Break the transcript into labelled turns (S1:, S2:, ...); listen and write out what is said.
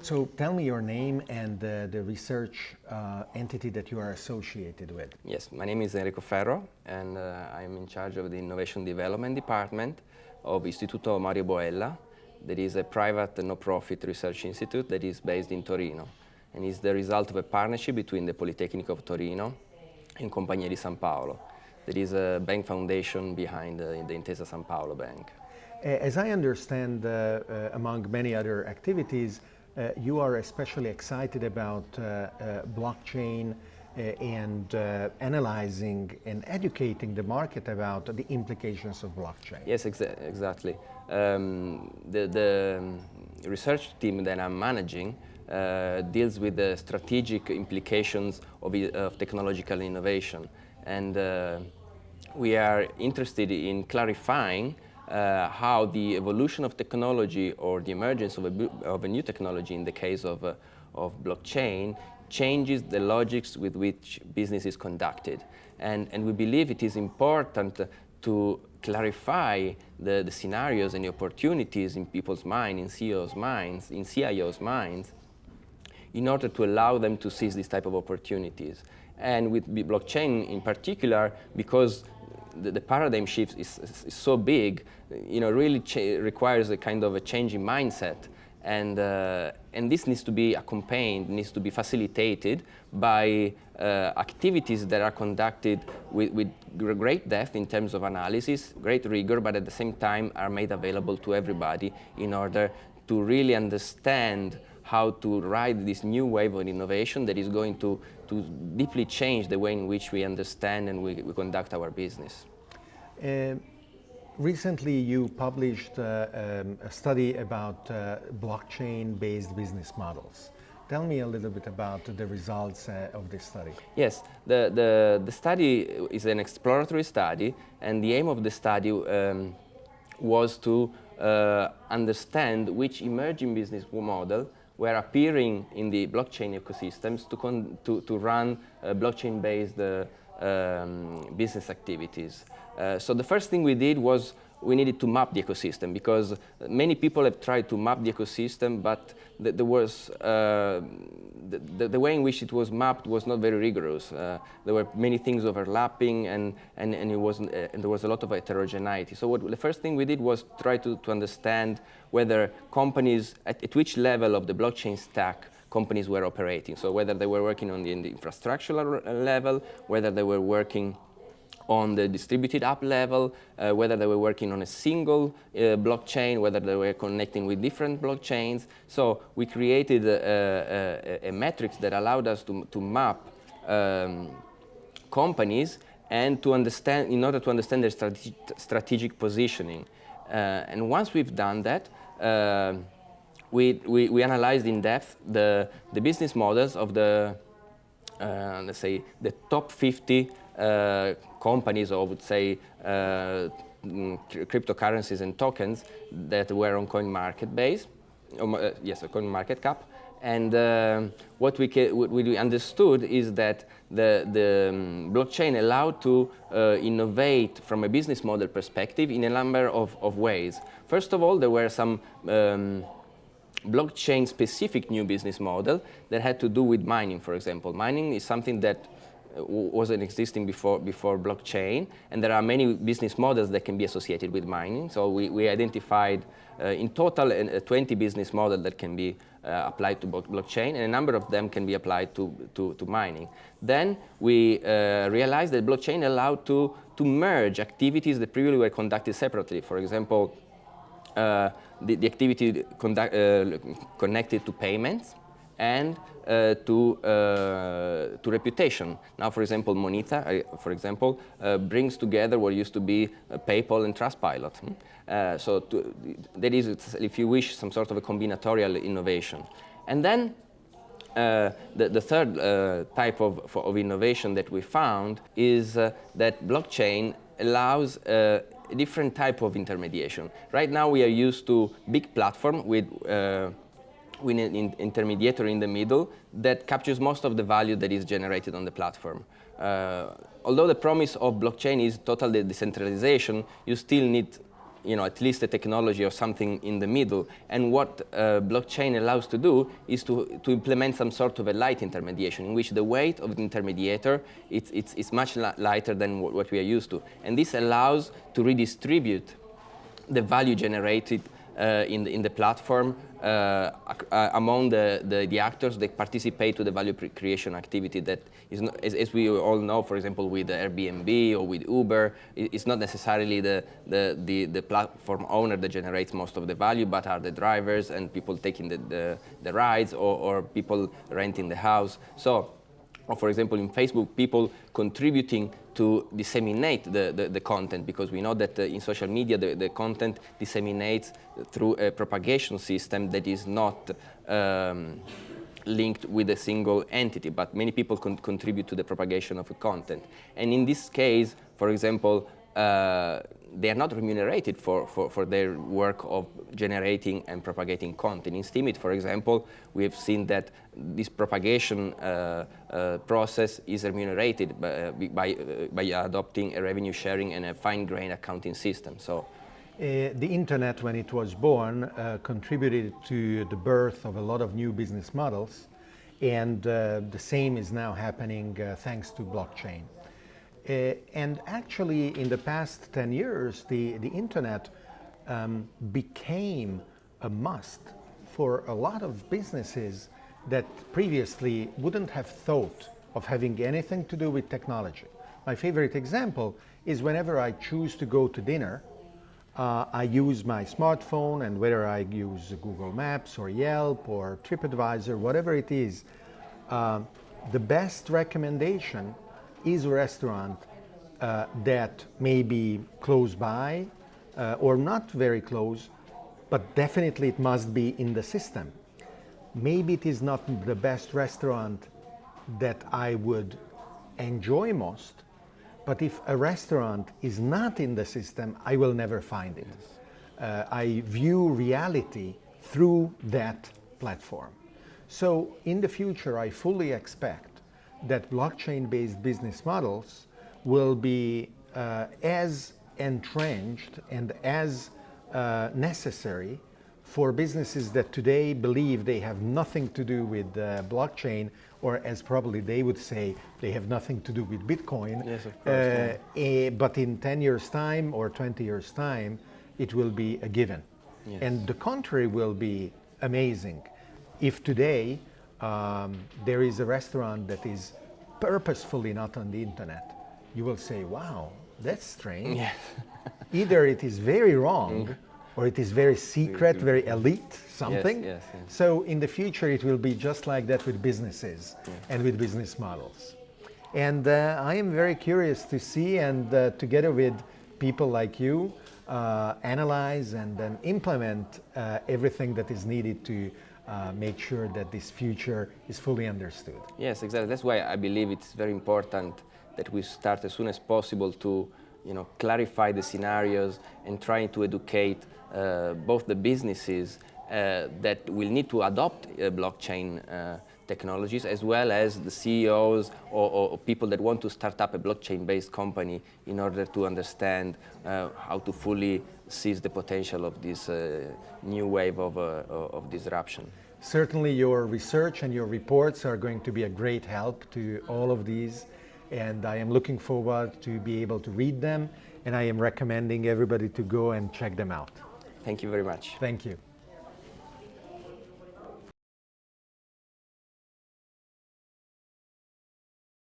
S1: So tell me your name and the research entity that you are associated with.
S2: Yes, my name is Enrico Ferro, and I'm in charge of the Innovation Development Department of Istituto Mario Boella. That is a private no-profit research institute that is based in Torino, and is the result of a partnership between the Polytechnic of Torino and Compagnia di San Paolo. There is a bank foundation behind the Intesa San Paolo Bank.
S1: As I understand, among many other activities, you are especially excited about blockchain and analyzing and educating the market about the implications of blockchain.
S2: Yes, exactly. The research team that I'm managing deals with the strategic implications of technological innovation. And we are interested in clarifying how the evolution of technology or the emergence of a new technology, in the case of blockchain, changes the logics with which business is conducted. And we believe it is important to clarify the scenarios and the opportunities in people's minds, in CEOs' minds, in CIOs' minds, in order to allow them to seize this type of opportunities. And with blockchain in particular, because the paradigm shift is so big, really requires a kind of a change in mindset. And this needs to be accompanied, needs to be facilitated by activities that are conducted with great depth in terms of analysis, great rigor, but at the same time are made available to everybody in order to really understand how to ride this new wave of innovation that is going to deeply change the way in which we understand and we conduct our business.
S1: Recently, you published a study about blockchain-based business models. Tell me a little bit about the results of this study.
S2: Yes, the study is an exploratory study, and the aim of the study was to understand which emerging business model were appearing in the blockchain ecosystems to run blockchain-based business activities. So the first thing we did was we needed to map the ecosystem, because many people have tried to map the ecosystem, but there was the way in which it was mapped was not very rigorous. There were many things overlapping, and there was a lot of heterogeneity. So the first thing we did was try to understand whether companies, at which level of the blockchain stack companies were operating. So whether they were working on the infrastructural level, whether they were working on the distributed app level, whether they were working on a single blockchain, whether they were connecting with different blockchains. So we created a matrix that allowed us to map companies and to understand, in order to understand their strategic positioning. And once we've done that, we analyzed in depth the business models of the, let's say, the top 50 companies, or I would say cryptocurrencies and tokens that were on CoinMarketCap. Yes, CoinMarketCap. And what we understood is that the blockchain allowed to innovate from a business model perspective in a number of ways. First of all, there were some blockchain-specific new business model that had to do with mining, for example. Mining is something that wasn't existing before blockchain, and there are many business models that can be associated with mining. So we identified in total 20 business models that can be applied to blockchain, and a number of them can be applied to mining. Then we realized that blockchain allowed to merge activities that previously were conducted separately. For example, the activity connected to payments and to reputation. Now, for example, Monita, brings together what used to be PayPal and Trustpilot. So that is, if you wish, some sort of a combinatorial innovation. And then the third type of innovation that we found is that blockchain allows a different type of intermediation. Right now we are used to big platform with an intermediary in the middle that captures most of the value that is generated on the platform. Although the promise of blockchain is total decentralization, you still need at least a technology or something in the middle. And what blockchain allows to do is to implement some sort of a light intermediation in which the weight of the intermediator it's much lighter than what we are used to. And this allows to redistribute the value generated in the platform among the actors that participate to the value creation activity that is not, as we all know, for example, with Airbnb or with Uber, it's not necessarily the platform owner that generates most of the value, but are the drivers and people taking the rides or people renting the house. So, or for example, in Facebook, people contributing to disseminate the content, because we know that in social media the content disseminates through a propagation system that is not linked with a single entity, but many people contribute to the propagation of a content. And in this case, for example, they are not remunerated for their work of generating and propagating content. In Steemit, for example, we have seen that this propagation process is remunerated by adopting a revenue sharing and a fine-grained accounting system. So,
S1: the internet, when it was born, contributed to the birth of a lot of new business models, and the same is now happening thanks to blockchain. And actually, in the past 10 years, the internet became a must for a lot of businesses that previously wouldn't have thought of having anything to do with technology. My favorite example is whenever I choose to go to dinner, I use my smartphone, and whether I use Google Maps or Yelp or TripAdvisor, whatever it is, the best recommendation is a restaurant that may be close by or not very close, but definitely it must be in the system. Maybe it is not the best restaurant that I would enjoy most, but if a restaurant is not in the system, I will never find it. I view reality through that platform. So in the future, I fully expect that blockchain-based business models will be as entrenched and as necessary for businesses that today believe they have nothing to do with blockchain, or as probably they would say, they have nothing to do with Bitcoin.
S2: Yes, of course.
S1: But in 10 years' time or 20 years' time, it will be a given.
S2: Yes.
S1: And the contrary will be amazing. If today there is a restaurant that is purposefully not on the internet, you will say, wow, that's strange.
S2: Yes.
S1: Either it is very wrong, or it is very secret, very elite, something.
S2: Yes, yes, yes.
S1: So in the future, it will be just like that with businesses and with business models. And I am very curious to see, and together with people like you, analyze and then implement everything that is needed to make sure that this future is fully understood.
S2: Yes, exactly. That's why I believe it's very important that we start as soon as possible to, clarify the scenarios and trying to educate both the businesses that will need to adopt blockchain technologies, as well as the CEOs or people that want to start up a blockchain-based company in order to understand how to fully seize the potential of this new wave of disruption.
S1: Certainly your research and your reports are going to be a great help to all of these, and I am looking forward to be able to read them, and I am recommending everybody to go and check them out.
S2: Thank you very much.
S1: Thank you.